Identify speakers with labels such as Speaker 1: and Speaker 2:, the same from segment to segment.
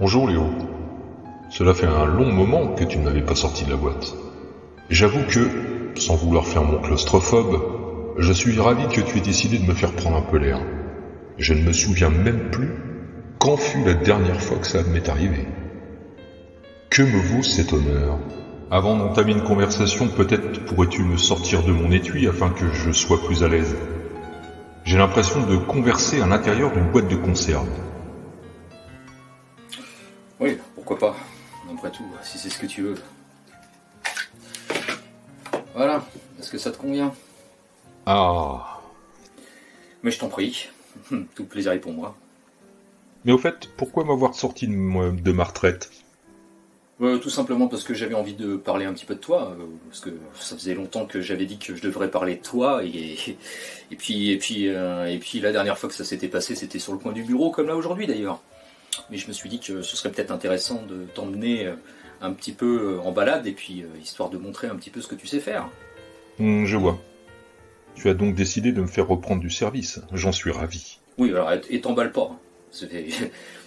Speaker 1: Bonjour Léo. Cela fait un long moment que tu ne m'avais pas sorti de la boîte. J'avoue que, sans vouloir faire mon claustrophobe, je suis ravi que tu aies décidé de me faire prendre un peu l'air. Je ne me souviens même plus quand fut la dernière fois que ça m'est arrivé. Que me vaut cet honneur? Avant d'entamer une conversation, peut-être pourrais-tu me sortir de mon étui afin que je sois plus à l'aise. J'ai l'impression de converser à l'intérieur d'une boîte de conserve.
Speaker 2: Oui, pourquoi pas. Après tout, si c'est ce que tu veux. Voilà, est-ce que ça te convient?
Speaker 1: Ah.
Speaker 2: Mais je t'en prie, tout plaisir est pour moi.
Speaker 1: Mais au fait, pourquoi m'avoir sorti de ma retraite?
Speaker 2: Tout simplement parce que j'avais envie de parler un petit peu de toi, parce que ça faisait longtemps que j'avais dit que je devrais parler de toi, et puis la dernière fois que ça s'était passé, c'était sur le coin du bureau, comme là aujourd'hui d'ailleurs. Mais je me suis dit que ce serait peut-être intéressant de t'emmener un petit peu en balade, et puis histoire de montrer un petit peu ce que tu sais faire.
Speaker 1: Je vois. Tu as donc décidé de me faire reprendre du service, j'en suis ravi.
Speaker 2: Oui, alors, et t'emballe pas.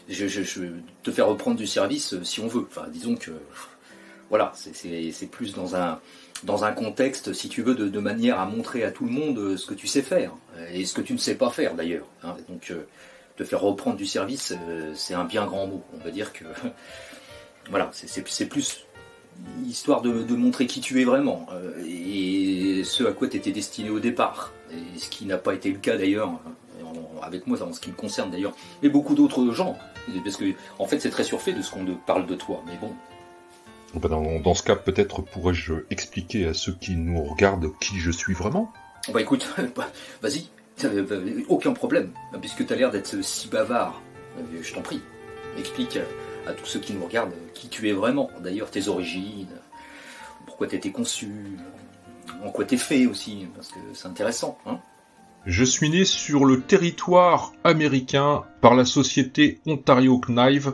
Speaker 2: Je te faire reprendre du service si on veut. Enfin, disons que voilà, c'est plus dans un contexte, si tu veux, de manière à montrer à tout le monde ce que tu sais faire et ce que tu ne sais pas faire d'ailleurs. Hein. Donc, te faire reprendre du service, c'est un bien grand mot. On va dire que voilà, c'est plus histoire de montrer qui tu es vraiment et ce à quoi tu étais destiné au départ. Et ce qui n'a pas été le cas d'ailleurs. Avec moi en ce qui me concerne d'ailleurs, et beaucoup d'autres gens, parce que en fait c'est très surfait de ce qu'on parle de toi, mais bon.
Speaker 1: Dans ce cas, peut-être pourrais-je expliquer à ceux qui nous regardent qui je suis vraiment?
Speaker 2: Bah écoute, vas-y, aucun problème, puisque tu as l'air d'être si bavard, je t'en prie, explique à tous ceux qui nous regardent qui tu es vraiment, d'ailleurs tes origines, pourquoi tu as été conçu, en quoi t'es fait aussi, parce que c'est intéressant, hein.
Speaker 1: Je suis né sur le territoire américain par la société Ontario Knife,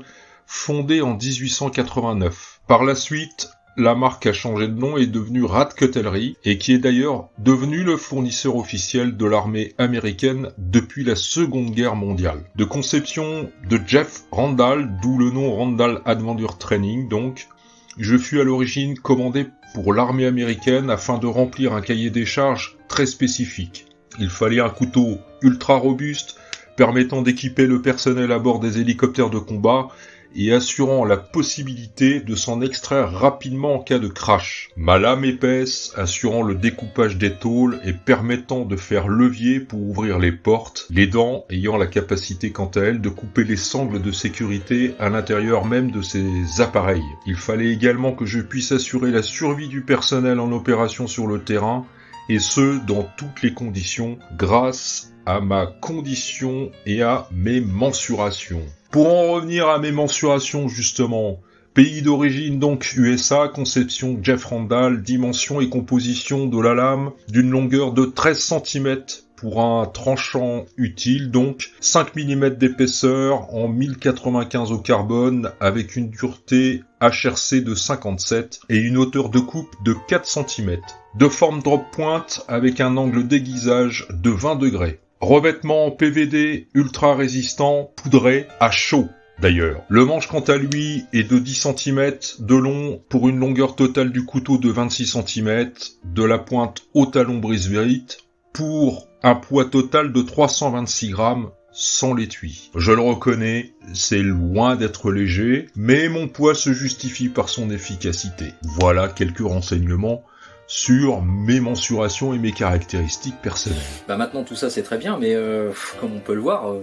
Speaker 1: fondée en 1889. Par la suite, la marque a changé de nom et est devenue Rat Cutlery, et qui est d'ailleurs devenu le fournisseur officiel de l'armée américaine depuis la Seconde Guerre mondiale. De conception de Jeff Randall, d'où le nom Randall Adventure Training donc, je fus à l'origine commandé pour l'armée américaine afin de remplir un cahier des charges très spécifique. Il fallait un couteau ultra robuste, permettant d'équiper le personnel à bord des hélicoptères de combat et assurant la possibilité de s'en extraire rapidement en cas de crash. Ma lame épaisse, assurant le découpage des tôles et permettant de faire levier pour ouvrir les portes, les dents ayant la capacité quant à elles de couper les sangles de sécurité à l'intérieur même de ces appareils. Il fallait également que je puisse assurer la survie du personnel en opération sur le terrain, et ce, dans toutes les conditions, grâce à ma condition et à mes mensurations. Pour en revenir à mes mensurations, justement, pays d'origine donc USA, conception Jeff Randall, dimension et composition de la lame d'une longueur de 13 cm pour un tranchant utile, donc 5 mm d'épaisseur en 1095 au carbone avec une dureté HRC de 57 et une hauteur de coupe de 4 cm. De forme drop-pointe avec un angle d'aiguisage de 20 degrés. Revêtement en PVD ultra résistant, poudré à chaud d'ailleurs. Le manche quant à lui est de 10 cm de long pour une longueur totale du couteau de 26 cm, de la pointe au talon brise-vérite, pour un poids total de 326 grammes sans l'étui. Je le reconnais, c'est loin d'être léger, mais mon poids se justifie par son efficacité. Voilà quelques renseignements sur mes mensurations et mes caractéristiques personnelles.
Speaker 2: Bah maintenant tout ça c'est très bien, mais comme on peut le voir,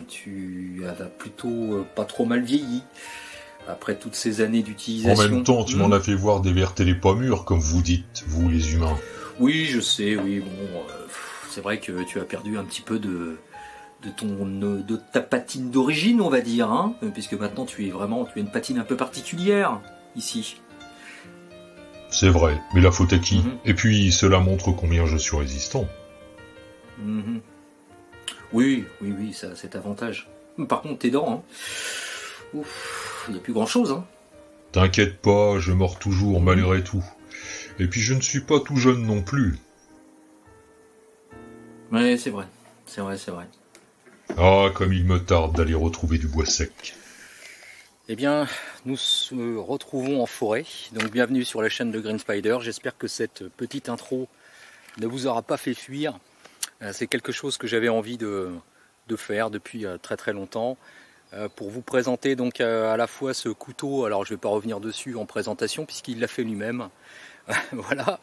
Speaker 2: tu as plutôt pas trop mal vieilli. Après toutes ces années d'utilisation.
Speaker 1: En même temps, tu m'en as fait voir des vertes et des pas mûres, comme vous dites, vous les humains.
Speaker 2: Oui, je sais, oui, bon, c'est vrai que tu as perdu un petit peu de ta patine d'origine, on va dire, hein, puisque maintenant tu as une patine un peu particulière, ici.
Speaker 1: C'est vrai, mais la faute à qui? Et puis, cela montre combien je suis résistant.
Speaker 2: Oui, ça a cet avantage. Par contre, tes dents, hein. Il n'y a plus grand-chose, hein.
Speaker 1: T'inquiète pas, je mords toujours malgré tout. Et puis je ne suis pas tout jeune non plus.
Speaker 2: Ouais, c'est vrai.
Speaker 1: Ah, comme il me tarde d'aller retrouver du bois sec.
Speaker 2: Eh bien, nous se retrouvons en forêt, donc bienvenue sur la chaîne de Green Spider. J'espère que cette petite intro ne vous aura pas fait fuir. C'est quelque chose que j'avais envie de faire depuis très très longtemps. Pour vous présenter donc à la fois ce couteau, alors je ne vais pas revenir dessus en présentation puisqu'il l'a fait lui-même. Voilà.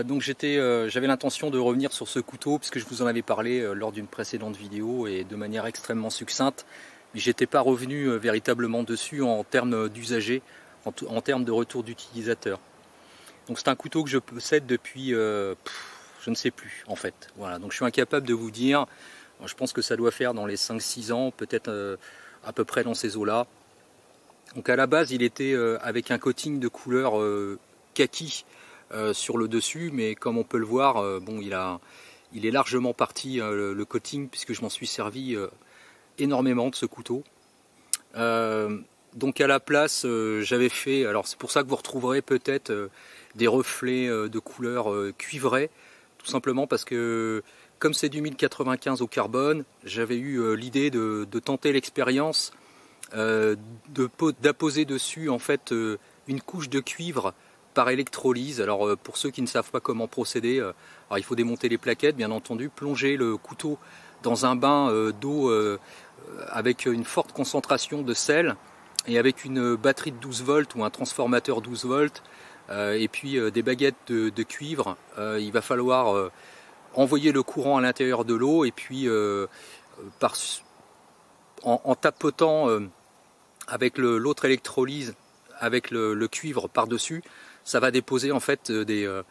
Speaker 2: Donc j'avais l'intention de revenir sur ce couteau puisque je vous en avais parlé lors d'une précédente vidéo et de manière extrêmement succincte. Mais j'étais pas revenu véritablement dessus en termes d'usager, en termes de retour d'utilisateur. Donc c'est un couteau que je possède depuis, je ne sais plus en fait. Voilà, donc je suis incapable de vous dire, je pense que ça doit faire dans les 5-6 ans, peut-être à peu près dans ces eaux-là. Donc à la base il était avec un coating de couleur kaki sur le dessus, mais comme on peut le voir, bon il est largement parti le coating puisque je m'en suis servi énormément de ce couteau. Donc à la place j'avais fait, alors c'est pour ça que vous retrouverez peut-être des reflets de couleur cuivrée, tout simplement parce que comme c'est du 1095 au carbone, j'avais eu l'idée de tenter l'expérience d'apposer dessus en fait une couche de cuivre par électrolyse. Alors pour ceux qui ne savent pas comment procéder, alors il faut démonter les plaquettes bien entendu, plonger le couteau dans un bain d'eau avec une forte concentration de sel et avec une batterie de 12 volts ou un transformateur 12 volts et puis des baguettes de cuivre. Il va falloir envoyer le courant à l'intérieur de l'eau et puis en tapotant avec l'autre électrolyse avec le cuivre par-dessus, ça va déposer en fait de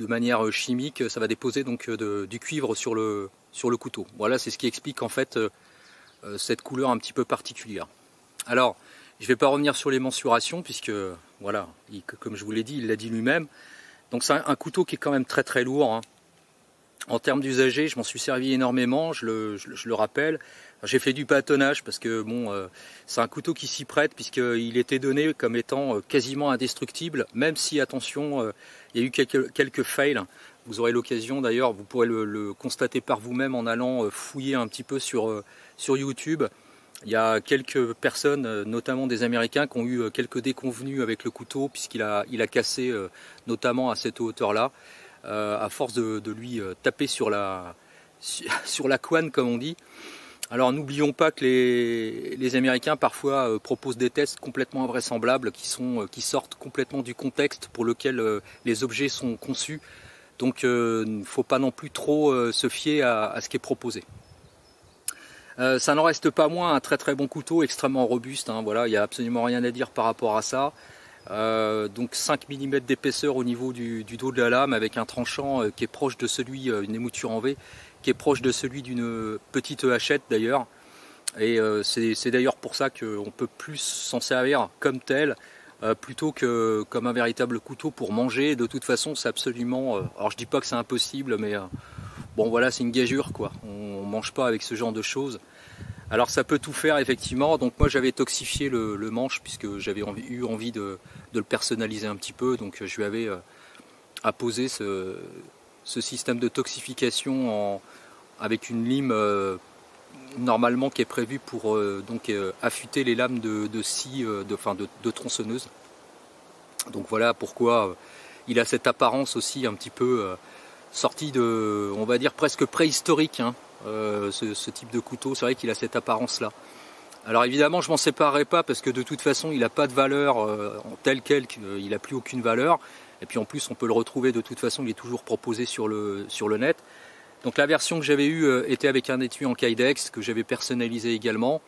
Speaker 2: manière chimique, ça va déposer donc du cuivre sur le couteau. Voilà, c'est ce qui explique en fait cette couleur un petit peu particulière. Alors, je ne vais pas revenir sur les mensurations puisque, voilà, comme je vous l'ai dit, il l'a dit lui-même. Donc c'est un couteau qui est quand même très très lourd. Hein. En termes d'usager, je m'en suis servi énormément, je le rappelle. J'ai fait du bâtonnage parce que bon, c'est un couteau qui s'y prête puisqu'il était donné comme étant quasiment indestructible, même si, attention, il y a eu quelques fails. Vous aurez l'occasion d'ailleurs, vous pourrez le constater par vous-même en allant fouiller un petit peu sur YouTube. Il y a quelques personnes, notamment des Américains, qui ont eu quelques déconvenues avec le couteau puisqu'il a cassé notamment à cette hauteur-là, à force de lui taper sur la couenne comme on dit. Alors n'oublions pas que les Américains parfois proposent des tests complètement invraisemblables qui sortent complètement du contexte pour lequel les objets sont conçus. Donc il ne faut pas non plus trop se fier à ce qui est proposé. Ça n'en reste pas moins un très très bon couteau, extrêmement robuste. Hein, voilà, il n'y a absolument rien à dire par rapport à ça. Donc 5 mm d'épaisseur au niveau du dos de la lame avec un tranchant qui est proche de celui, une émouture en V, qui est proche de celui d'une petite hachette d'ailleurs. Et c'est d'ailleurs pour ça qu'on peut plus s'en servir comme tel plutôt que comme un véritable couteau pour manger. De toute façon c'est absolument, alors je dis pas que c'est impossible, mais bon voilà, c'est une gageure quoi, on mange pas avec ce genre de choses. Alors ça peut tout faire effectivement, donc moi j'avais toxifié le manche puisque j'avais eu envie de le personnaliser un petit peu, donc je lui avais apposé ce système de toxification avec une lime normalement qui est prévue pour affûter les lames de scie, de tronçonneuse. Donc voilà pourquoi il a cette apparence aussi un petit peu sortie de, on va dire presque préhistorique, hein. Ce type de couteau, c'est vrai qu'il a cette apparence là. Alors évidemment je m'en séparerai pas parce que de toute façon il n'a pas de valeur en tel quel, il n'a plus aucune valeur, et puis en plus on peut le retrouver de toute façon, il est toujours proposé sur le net. Donc la version que j'avais eue était avec un étui en Kydex que j'avais personnalisé également,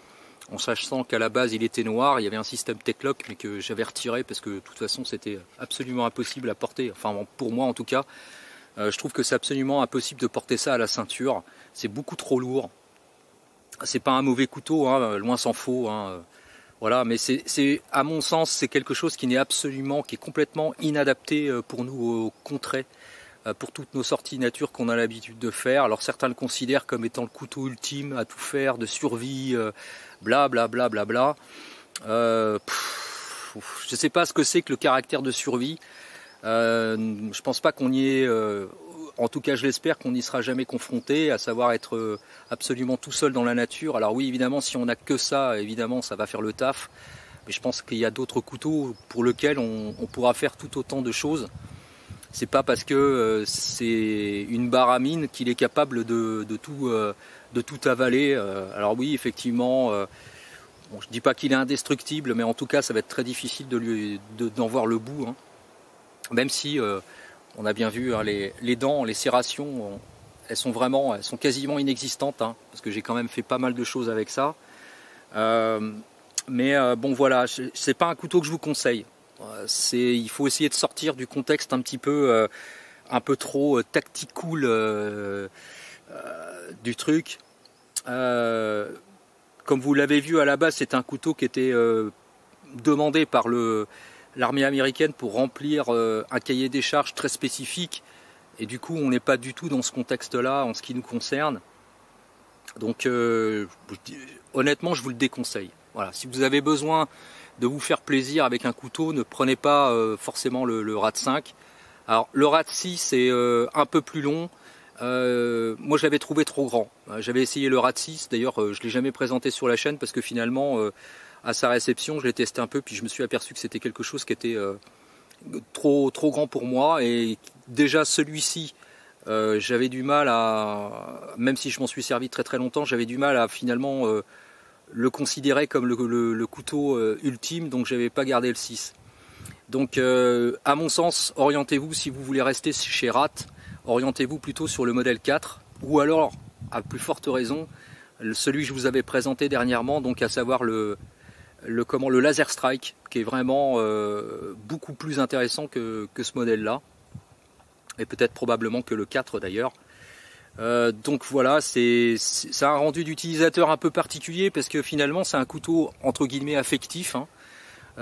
Speaker 2: en sachant qu'à la base il était noir, il y avait un système Techlock mais que j'avais retiré parce que de toute façon c'était absolument impossible à porter, enfin pour moi en tout cas. Je trouve que c'est absolument impossible de porter ça à la ceinture, c'est beaucoup trop lourd. C'est pas un mauvais couteau, hein, loin s'en faut, hein, voilà, mais c'est à mon sens c'est quelque chose qui est complètement inadapté pour nous au contrée, pour toutes nos sorties nature qu'on a l'habitude de faire. Alors certains le considèrent comme étant le couteau ultime à tout faire, de survie, bla bla bla bla bla. Je sais pas ce que c'est que le caractère de survie. Je pense pas qu'on y ait en tout cas je l'espère qu'on n'y sera jamais confronté, à savoir être absolument tout seul dans la nature. Alors oui, évidemment, si on n'a que ça, évidemment ça va faire le taf, mais je pense qu'il y a d'autres couteaux pour lesquels on pourra faire tout autant de choses. C'est pas parce que c'est une baramine qu'il est capable de tout avaler. Alors oui, effectivement, bon, je dis pas qu'il est indestructible, mais en tout cas ça va être très difficile d'en voir le bout, hein. Même si on a bien vu, hein, les dents, les serrations, elles sont quasiment inexistantes, hein, parce que j'ai quand même fait pas mal de choses avec ça. Mais bon voilà, c'est pas un couteau que je vous conseille. Il faut essayer de sortir du contexte un peu trop tactical du truc. Comme vous l'avez vu à la base, c'est un couteau qui était demandé par l'armée américaine pour remplir un cahier des charges très spécifique. Et du coup, on n'est pas du tout dans ce contexte-là en ce qui nous concerne. Donc, honnêtement, je vous le déconseille. Voilà, si vous avez besoin de vous faire plaisir avec un couteau, ne prenez pas forcément le RAD 5. Alors, le RAD 6 est un peu plus long. Moi, j'avais trouvé trop grand. J'avais essayé le RAD 6. D'ailleurs, je ne l'ai jamais présenté sur la chaîne parce que finalement, à sa réception, je l'ai testé un peu, puis je me suis aperçu que c'était quelque chose qui était trop grand pour moi. Et déjà, celui-ci, j'avais du mal même si je m'en suis servi très très longtemps, j'avais du mal à finalement le considérer comme le couteau ultime, donc j'avais pas gardé le 6. Donc à mon sens, orientez-vous, si vous voulez rester chez RAT, orientez-vous plutôt sur le modèle 4, ou alors, à plus forte raison, celui que je vous avais présenté dernièrement, donc à savoir le Laser Strike, qui est vraiment beaucoup plus intéressant que ce modèle-là, et peut-être probablement que le 4 d'ailleurs. Donc voilà, c'est un rendu d'utilisateur un peu particulier parce que finalement c'est un couteau entre guillemets affectif, hein,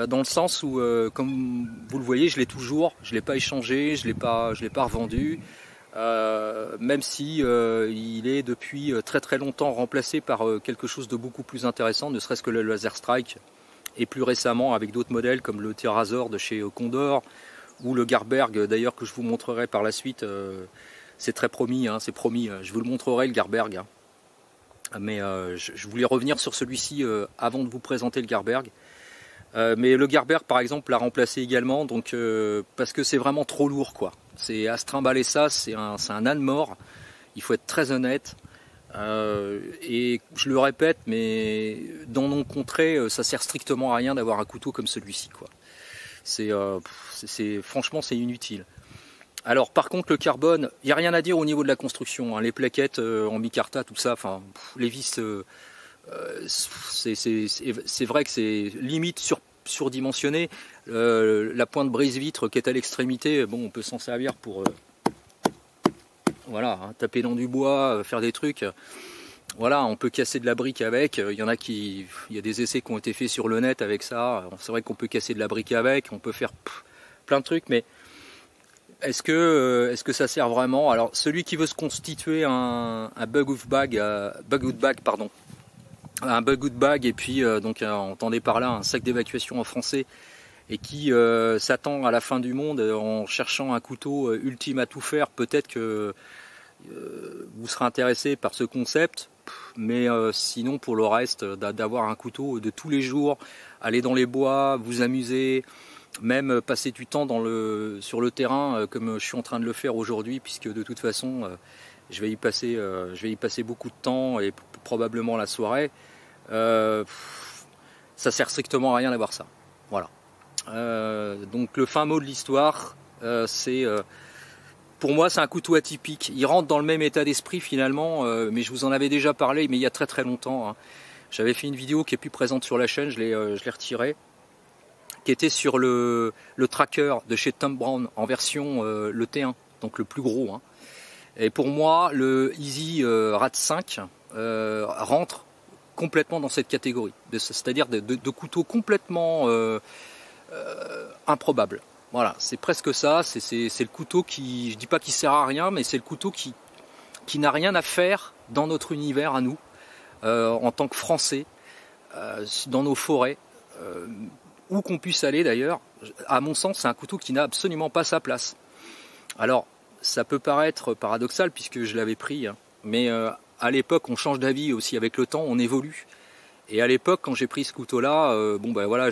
Speaker 2: dans le sens où, comme vous le voyez, je l'ai toujours, je l'ai pas échangé, je l'ai pas revendu, même si il est depuis très très longtemps remplacé par quelque chose de beaucoup plus intéressant, ne serait-ce que le Laser Strike, et plus récemment avec d'autres modèles comme le Terrazor de chez Condor ou le Garberg d'ailleurs, que je vous montrerai par la suite. C'est très promis, hein, c'est promis, je vous le montrerai le Garberg, hein. Mais je voulais revenir sur celui-ci avant de vous présenter le Garberg. Mais le Garberg par exemple l'a remplacé également, donc parce que c'est vraiment trop lourd, quoi. C'est à se trimballer ça, c'est un âne mort, il faut être très honnête. Et je le répète, mais dans nos contrées, ça sert strictement à rien d'avoir un couteau comme celui-ci, quoi. Franchement c'est inutile. Alors par contre le carbone, il n'y a rien à dire au niveau de la construction, hein. Les plaquettes en micarta, tout ça, enfin les vis, c'est vrai que c'est limite surdimensionné. La pointe brise-vitre qui est à l'extrémité, bon, on peut s'en servir pour voilà, hein, taper dans du bois, faire des trucs. Voilà, on peut casser de la brique avec. Il y a des essais qui ont été faits sur le net avec ça. C'est vrai qu'on peut casser de la brique avec, on peut faire plein de trucs, mais est-ce que ça sert vraiment? Alors celui qui veut se constituer un bug-out bag, un bug-out bag, et puis donc entendez par là un sac d'évacuation en français, et qui s'attend à la fin du monde en cherchant un couteau ultime à tout faire, peut-être que vous serez intéressé par ce concept, mais sinon pour le reste, d'avoir un couteau de tous les jours, aller dans les bois, vous amuser, même passer du temps sur le terrain comme je suis en train de le faire aujourd'hui, puisque de toute façon je vais y passer beaucoup de temps et probablement la soirée. Ça sert strictement à rien d'avoir ça. Voilà. Donc le fin mot de l'histoire, pour moi c'est un couteau atypique. Il rentre dans le même état d'esprit finalement, mais je vous en avais déjà parlé, mais il y a très très longtemps, hein. J'avais fait une vidéo qui est plus présente sur la chaîne, je l'ai retirée, qui était sur le tracker de chez Thom Browne en version le T1, donc le plus gros, hein. Et pour moi, le Easy RAD 5 rentre complètement dans cette catégorie, c'est-à-dire de couteaux complètement improbables. Voilà, c'est presque ça, c'est le couteau qui, je dis pas qu'il sert à rien, mais c'est le couteau qui n'a rien à faire dans notre univers à nous, en tant que Français, dans nos forêts, où qu'on puisse aller d'ailleurs. À mon sens, c'est un couteau qui n'a absolument pas sa place. Alors, ça peut paraître paradoxal puisque je l'avais pris, hein, mais à l'époque on change d'avis aussi avec le temps, on évolue. Et à l'époque quand j'ai pris ce couteau-là, bon ben voilà,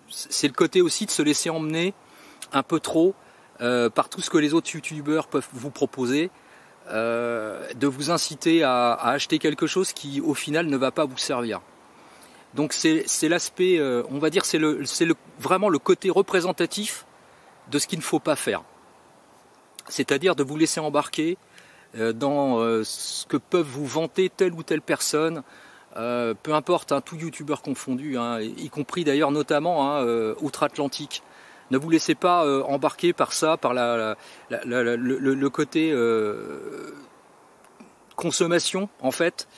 Speaker 2: c'est le côté aussi de se laisser emmener un peu trop par tout ce que les autres youtubeurs peuvent vous proposer, de vous inciter à acheter quelque chose qui au final ne va pas vous servir. Donc c'est l'aspect, on va dire, c'est vraiment le côté représentatif de ce qu'il ne faut pas faire. C'est-à-dire de vous laisser embarquer dans ce que peuvent vous vanter telle ou telle personne, peu importe, hein, tout youtubeur confondu, hein, y compris d'ailleurs notamment hein, outre-Atlantique. Ne vous laissez pas embarquer par ça, par le côté consommation en fait,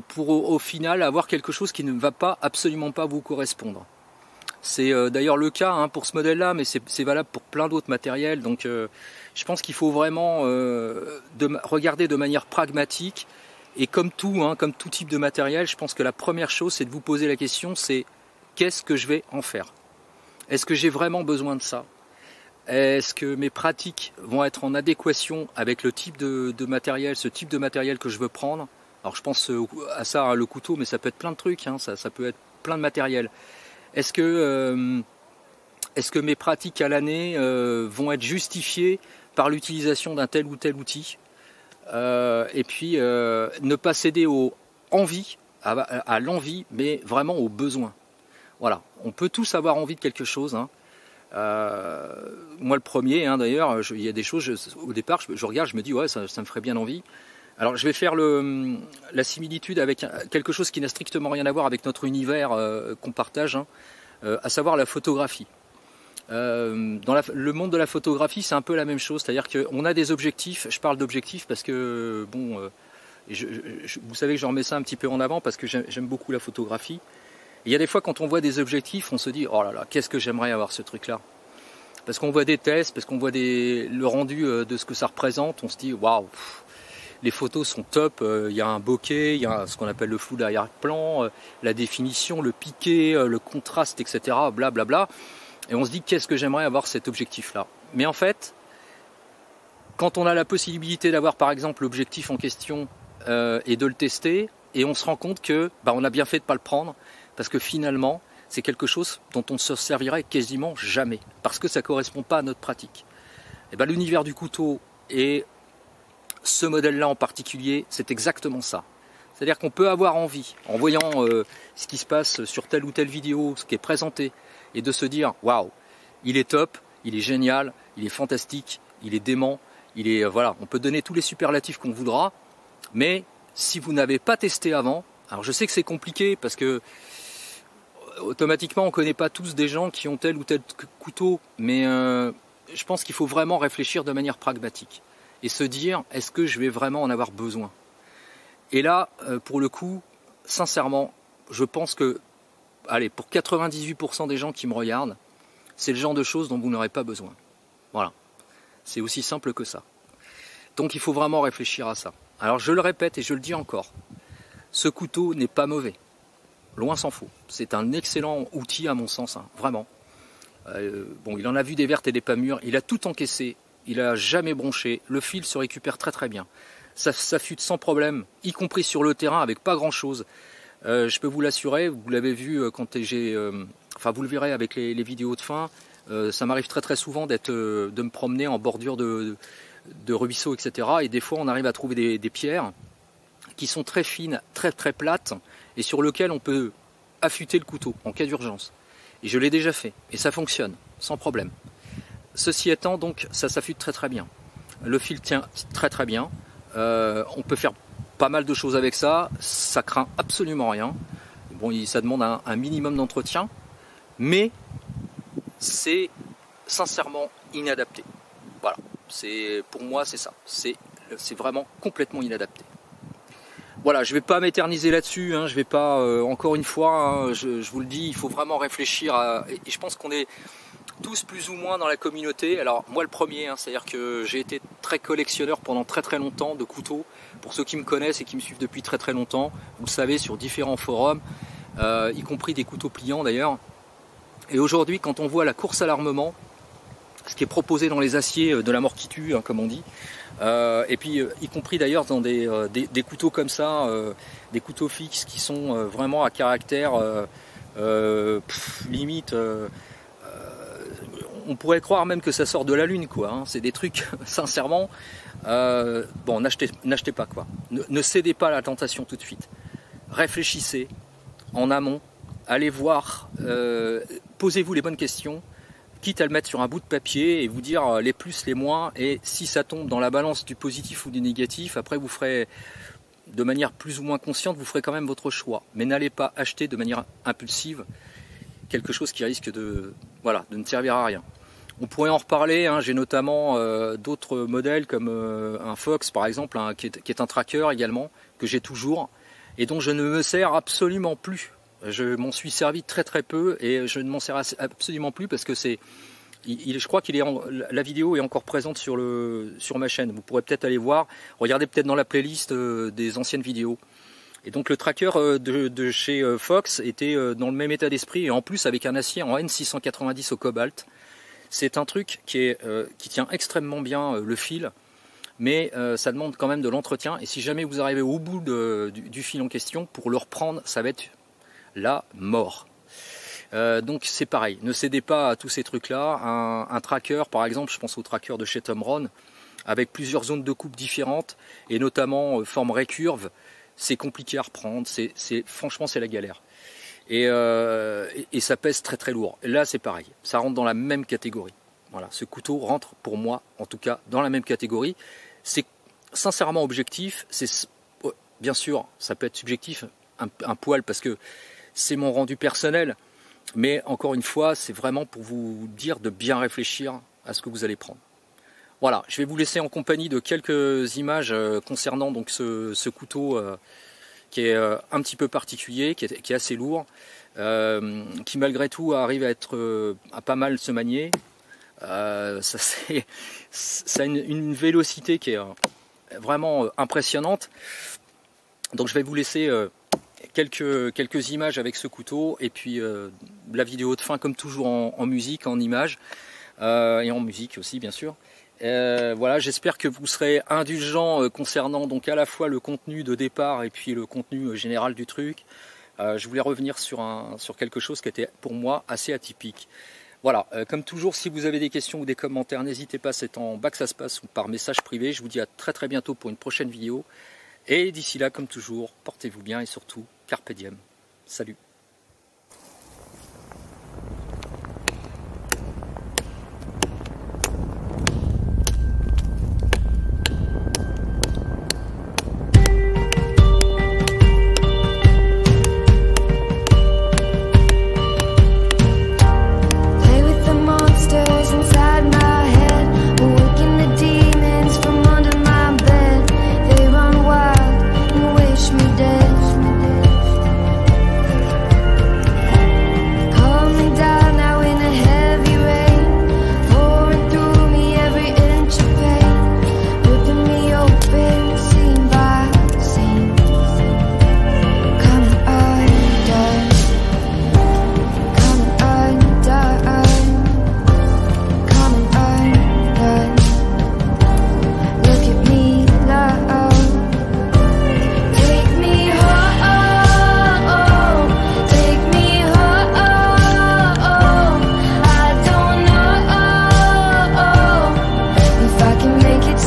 Speaker 2: pour au final avoir quelque chose qui ne va pas absolument pas vous correspondre. C'est d'ailleurs le cas hein, pour ce modèle-là, mais c'est valable pour plein d'autres matériels. Donc je pense qu'il faut vraiment regarder de manière pragmatique. Et comme tout, hein, comme tout type de matériel, je pense que la première chose, c'est de vous poser la question, c'est qu'est-ce que je vais en faire? Est-ce que j'ai vraiment besoin de ça? Est-ce que mes pratiques vont être en adéquation avec le type de matériel, ce type de matériel que je veux prendre? Alors je pense à ça, hein, le couteau, mais ça peut être plein de trucs, hein, ça peut être plein de matériel. Est-ce que mes pratiques à l'année vont être justifiées par l'utilisation d'un tel ou tel outil? Et puis ne pas céder aux envies, à l'envie, mais vraiment aux besoins. Voilà, on peut tous avoir envie de quelque chose. Hein. Moi le premier, hein, d'ailleurs, il y a des choses, au départ, je regarde, je me dis ouais, ça me ferait bien envie. Alors je vais faire la similitude avec quelque chose qui n'a strictement rien à voir avec notre univers qu'on partage, hein, à savoir la photographie. Dans le monde de la photographie, c'est un peu la même chose, c'est-à-dire qu'on a des objectifs. Je parle d'objectifs parce que, bon, vous savez que je remets ça un petit peu en avant parce que j'aime beaucoup la photographie. Et il y a des fois, quand on voit des objectifs, on se dit, oh là là, qu'est-ce que j'aimerais avoir ce truc-là. Parce qu'on voit des tests, parce qu'on voit le rendu de ce que ça représente, on se dit, waouh, les photos sont top, il y a un bokeh, il y a ce qu'on appelle le flou d'arrière-plan, la définition, le piqué, le contraste, etc., blablabla. Bla. Et on se dit, qu'est-ce que j'aimerais avoir cet objectif-là? Mais en fait, quand on a la possibilité d'avoir par exemple l'objectif en question et de le tester, et on se rend compte que on a bien fait de ne pas le prendre, parce que finalement, c'est quelque chose dont on ne se servirait quasiment jamais, parce que ça ne correspond pas à notre pratique. Et l'univers du couteau et ce modèle-là en particulier, c'est exactement ça. C'est-à-dire qu'on peut avoir envie, en voyant ce qui se passe sur telle ou telle vidéo, ce qui est présenté, et de se dire waouh, il est top, il est génial, il est fantastique, il est dément, il est voilà, on peut donner tous les superlatifs qu'on voudra, mais si vous n'avez pas testé avant, alors je sais que c'est compliqué parce que automatiquement on ne connaît pas tous des gens qui ont tel ou tel couteau, mais je pense qu'il faut vraiment réfléchir de manière pragmatique et se dire est-ce que je vais vraiment en avoir besoin? Et là, pour le coup, sincèrement, je pense que allez, pour 98% des gens qui me regardent, c'est le genre de choses dont vous n'aurez pas besoin. Voilà. C'est aussi simple que ça. Donc il faut vraiment réfléchir à ça. Alors je le répète et je le dis encore, ce couteau n'est pas mauvais. Loin s'en faut. C'est un excellent outil à mon sens, hein, vraiment. Bon, il en a vu des vertes et des pas mûres, il a tout encaissé, il n'a jamais bronché, le fil se récupère très très bien. Ça s'affûte sans problème, y compris sur le terrain avec pas grand chose. Je peux vous l'assurer, vous l'avez vu quand enfin vous le verrez avec les vidéos de fin, ça m'arrive très très souvent de me promener en bordure de ruisseaux, etc. Et des fois on arrive à trouver des pierres qui sont très fines, très très plates, et sur lesquelles on peut affûter le couteau en cas d'urgence. Et je l'ai déjà fait, et ça fonctionne, sans problème. Ceci étant, donc, ça s'affûte très très bien. Le fil tient très très bien, on peut faire pas mal de choses avec ça, ça craint absolument rien. Bon, ça demande un minimum d'entretien, mais c'est sincèrement inadapté. Voilà, pour moi c'est ça, c'est vraiment complètement inadapté. Voilà, je ne vais pas m'éterniser là-dessus, hein, je vais pas, encore une fois, hein, je vous le dis, il faut vraiment réfléchir et je pense qu'on est tous plus ou moins dans la communauté. Alors moi le premier, hein, c'est-à-dire que j'ai été très collectionneur pendant très très longtemps de couteaux. Pour ceux qui me connaissent et qui me suivent depuis très très longtemps, vous le savez, sur différents forums, y compris des couteaux pliants d'ailleurs. Et aujourd'hui, quand on voit la course à l'armement, ce qui est proposé dans les aciers de la mort qui tue, hein, comme on dit. Et puis y compris d'ailleurs dans des couteaux comme ça, des couteaux fixes qui sont vraiment à caractère limite, on pourrait croire même que ça sort de la lune, quoi, hein. C'est des trucs sincèrement, bon, n'achetez pas, quoi, ne cédez pas à la tentation tout de suite, réfléchissez en amont, allez voir, posez-vous les bonnes questions, quitte à le mettre sur un bout de papier et vous dire les plus, les moins, et si ça tombe dans la balance du positif ou du négatif, après vous ferez, de manière plus ou moins consciente, vous ferez quand même votre choix. Mais n'allez pas acheter de manière impulsive quelque chose qui risque de ne servir à rien. On pourrait en reparler, hein. J'ai notamment d'autres modèles comme un Fox par exemple, hein, qui est un tracker également, que j'ai toujours, et dont je ne me sers absolument plus. Je m'en suis servi très très peu et je ne m'en sers absolument plus parce que je crois qu'il est la vidéo est encore présente sur ma chaîne. Vous pourrez peut-être aller voir, regardez peut-être dans la playlist des anciennes vidéos. Et donc le tracker de chez Fox était dans le même état d'esprit et en plus avec un acier en N690 au cobalt. C'est un truc qui tient extrêmement bien le fil, mais ça demande quand même de l'entretien. Et si jamais vous arrivez au bout du fil en question, pour le reprendre, ça va être la mort. Donc c'est pareil, ne cédez pas à tous ces trucs-là. Un tracker, par exemple, je pense au tracker de chez Tamron, avec plusieurs zones de coupe différentes, et notamment forme récurve, c'est compliqué à reprendre, franchement c'est la galère. Et ça pèse très très lourd. Et là c'est pareil, ça rentre dans la même catégorie. Voilà, ce couteau rentre pour moi, en tout cas, dans la même catégorie. C'est sincèrement objectif, bien sûr, ça peut être subjectif, un poil, parce que c'est mon rendu personnel, mais encore une fois, c'est vraiment pour vous dire de bien réfléchir à ce que vous allez prendre. Voilà, je vais vous laisser en compagnie de quelques images concernant donc ce couteau qui est un petit peu particulier, qui est assez lourd, qui malgré tout arrive à pas mal se manier. Ça a une vélocité qui est vraiment impressionnante. Donc je vais vous laisser quelques images avec ce couteau et puis la vidéo de fin comme toujours en musique, en images et en musique aussi bien sûr. Voilà, j'espère que vous serez indulgents concernant donc à la fois le contenu de départ et puis le contenu général du truc. Je voulais revenir sur quelque chose qui était pour moi assez atypique. Voilà, comme toujours, si vous avez des questions ou des commentaires, n'hésitez pas, c'est en bas que ça se passe ou par message privé. Je vous dis à très très bientôt pour une prochaine vidéo. Et d'ici là, comme toujours, portez-vous bien et surtout, carpe diem. Salut.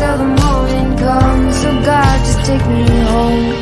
Speaker 3: Till the morning comes, so God, just take me home.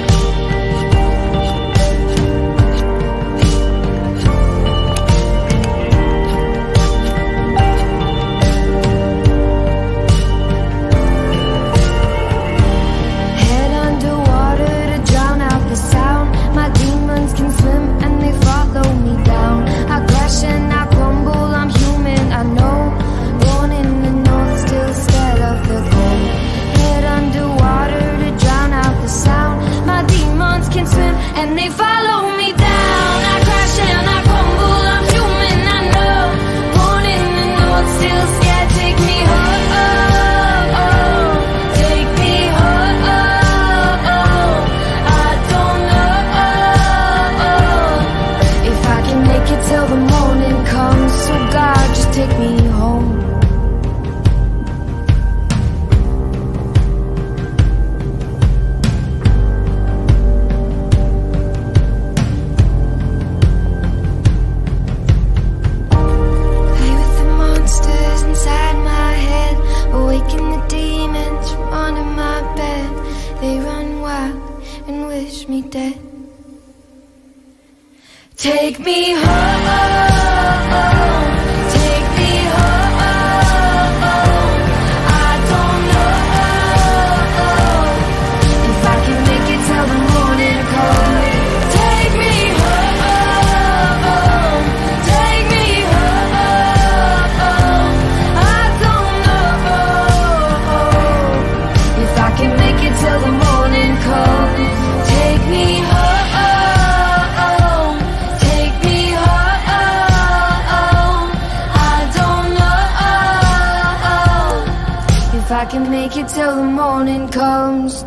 Speaker 3: dead. Take me home, take me home. I don't know if I can make it till the morning comes. Take me home, take me home. I don't know if I can make it till the morning comes. Take me home. If I can make it till the morning comes.